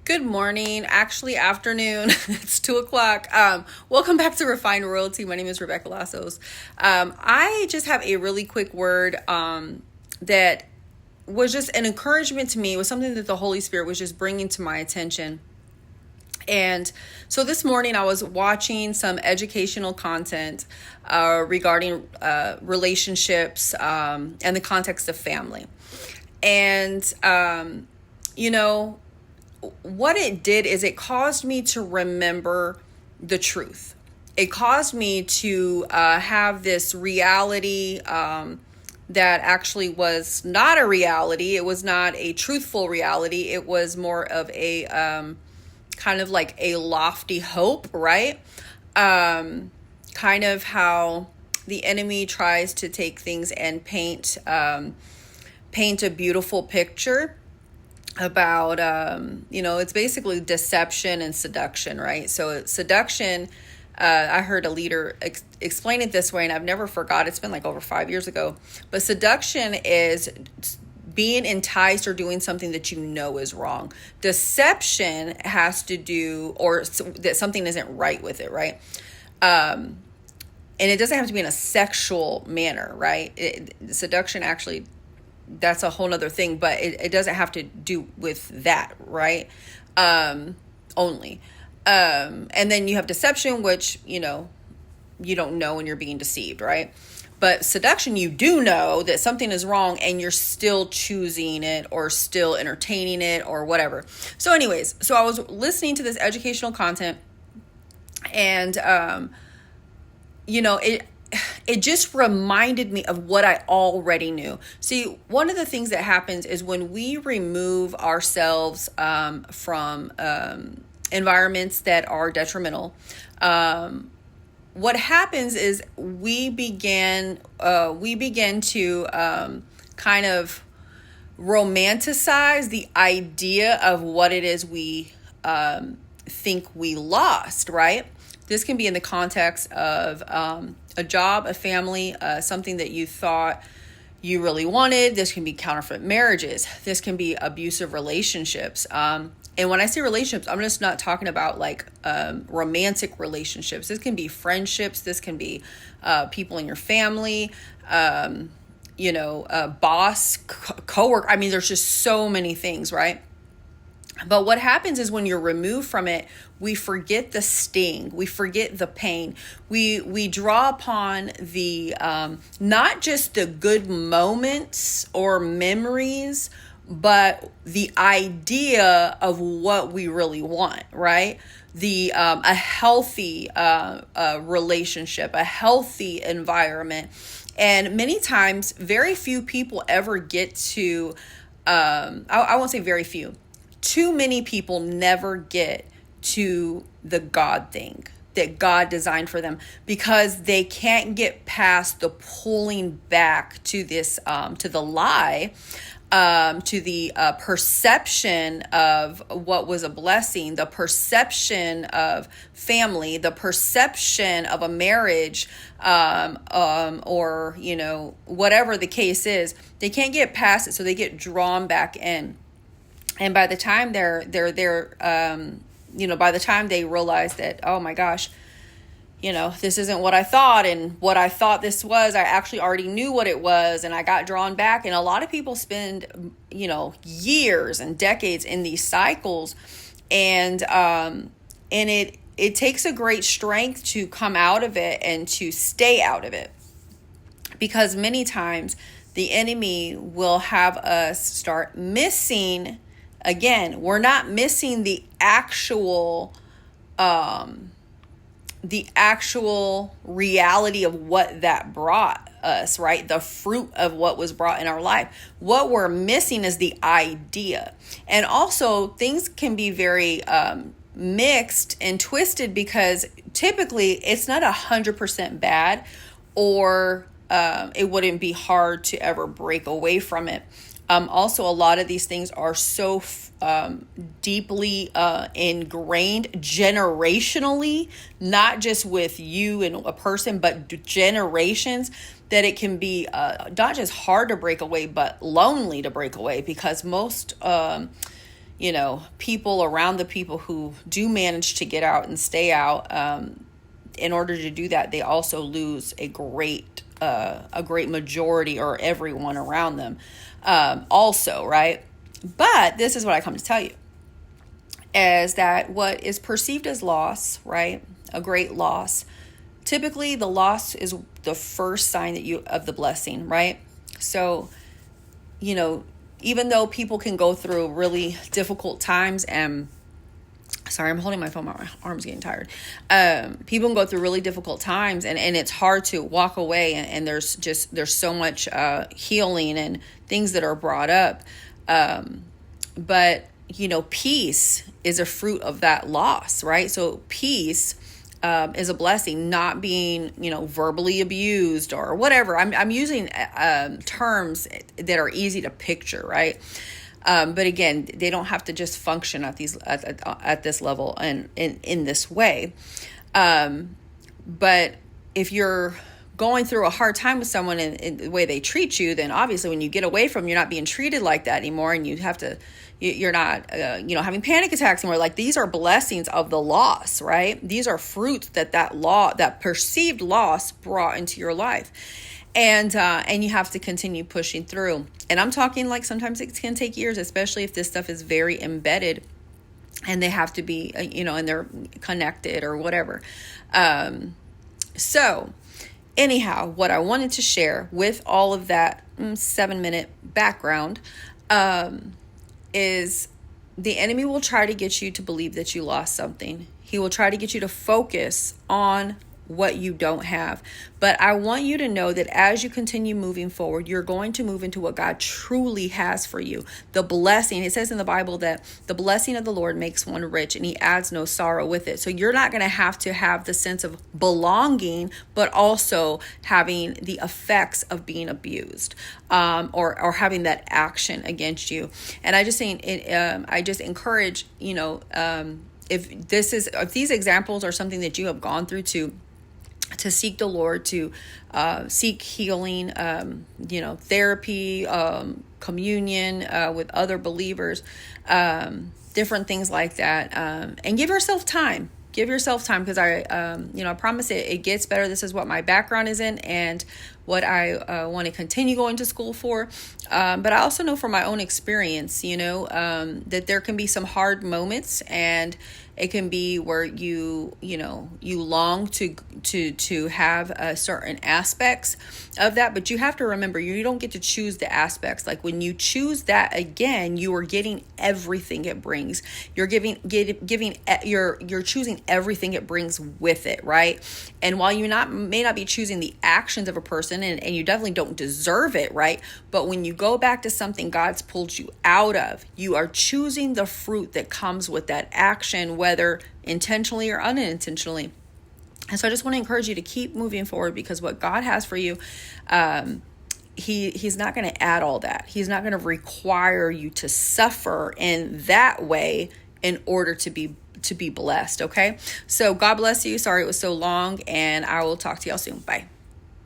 Good morning, actually afternoon. It's 2 o'clock. Welcome back to Refined Royalty. My name is Rebecca Lassos. I just have a really quick word that was just an encouragement to me. It was something that the Holy Spirit was just bringing to my attention. And so this morning I was watching some educational content regarding relationships and the context of family. And, what it did is it caused me to remember the truth. It caused me to have this reality that actually was not a reality. It was not a truthful reality. It was more of a kind of like a lofty hope, right? Kind of how the enemy tries to take things and paint a beautiful picture about, it's basically deception and seduction, right? So seduction, I heard a leader explain it this way, and I've never forgot. It's been like over 5 years ago. But seduction is being enticed or doing something that you know is wrong. Deception has to do, or that something isn't right with it, right? And it doesn't have to be in a sexual manner, right? Seduction actually, that's a whole nother thing, but it doesn't have to do with that, right? Only. And then you have deception, which, you don't know when you're being deceived, right? But seduction, you do know that something is wrong and you're still choosing it or still entertaining it or whatever. So anyways, so I was listening to this educational content and, it just reminded me of what I already knew. See, one of the things that happens is when we remove ourselves from environments that are detrimental, what happens is we begin to kind of romanticize the idea of what it is we think we lost, right? This can be in the context of a job, a family, something that you thought you really wanted. This can be counterfeit marriages. This can be abusive relationships. And when I say relationships, I'm just not talking about like romantic relationships. This can be friendships. This can be people in your family, boss, coworker. I mean, there's just so many things, right? But what happens is when you're removed from it, we forget the sting. We forget the pain. We draw upon the, not just the good moments or memories, but the idea of what we really want, right? A healthy relationship, a healthy environment. And many times, very few people ever get to, I won't say very few. Too many people never get to the God thing that God designed for them because they can't get past the pulling back to this, to the lie, to the perception of what was a blessing, the perception of family, the perception of a marriage, or, whatever the case is. They can't get past it, so they get drawn back in. And by the time they're by the time they realize that, oh my gosh, this isn't what I thought, and what I thought this was, I actually already knew what it was, and I got drawn back. And a lot of people spend, years and decades in these cycles, and it takes a great strength to come out of it and to stay out of it, because many times the enemy will have us start missing. Again, we're not missing the actual reality of what that brought us, right? The fruit of what was brought in our life. What we're missing is the idea. And also, things can be very mixed and twisted because typically it's not 100% bad, or it wouldn't be hard to ever break away from it. Also, a lot of these things are so deeply ingrained generationally, not just with you and a person, but generations, that it can be not just hard to break away, but lonely to break away, because most people around the people who do manage to get out and stay out, in order to do that, they also lose a great majority or everyone around them, also, right? But this is what I come to tell you, is that what is perceived as loss, right? A great loss. Typically, the loss is the first sign of the blessing, right? So, even though people can go through really difficult times, and sorry, I'm holding my phone, my arm's getting tired. People can go through really difficult times, and it's hard to walk away, and there's so much healing and things that are brought up. But peace is a fruit of that loss, right? So peace is a blessing, not being, verbally abused or whatever. I'm using terms that are easy to picture, right? But again, they don't have to just function at this level and in this way. But if you're going through a hard time with someone and the way they treat you, then obviously when you get away from them, you're not being treated like that anymore, and you're not having panic attacks anymore. Like, these are blessings of the loss, right? These are fruits that perceived loss brought into your life. And you have to continue pushing through. And I'm talking, like, sometimes it can take years, especially if this stuff is very embedded and they have to be, and they're connected or whatever. So anyhow, what I wanted to share with all of that 7-minute background is the enemy will try to get you to believe that you lost something. He will try to get you to focus on what you don't have. But I want you to know that as you continue moving forward, you're going to move into what God truly has for you. The blessing, it says in the Bible that the blessing of the Lord makes one rich and he adds no sorrow with it. So you're not going to have the sense of belonging, but also having the effects of being abused, or having that action against you. And I just encourage, if these examples are something that you have gone through, to seek the Lord, to seek healing, therapy, communion with other believers, different things like that, and give yourself time. Give yourself time, because I promise it gets better. This is what my background is in and what I want to continue going to school for. But I also know from my own experience, that there can be some hard moments, and it can be where you long to have certain aspects of that, but you have to remember you don't get to choose the aspects. Like, when you choose that again, you are getting everything it brings. You're you're choosing everything it brings with it, right? And while you may not be choosing the actions of a person, and you definitely don't deserve it, right? But when you go back to something God's pulled you out of, you are choosing the fruit that comes with that action, whether intentionally or unintentionally. And so I just want to encourage you to keep moving forward, because what God has for you, he's not going to add all that. He's not going to require you to suffer in that way in order to be blessed. Okay. So God bless you. Sorry it was so long, and I will talk to y'all soon. Bye.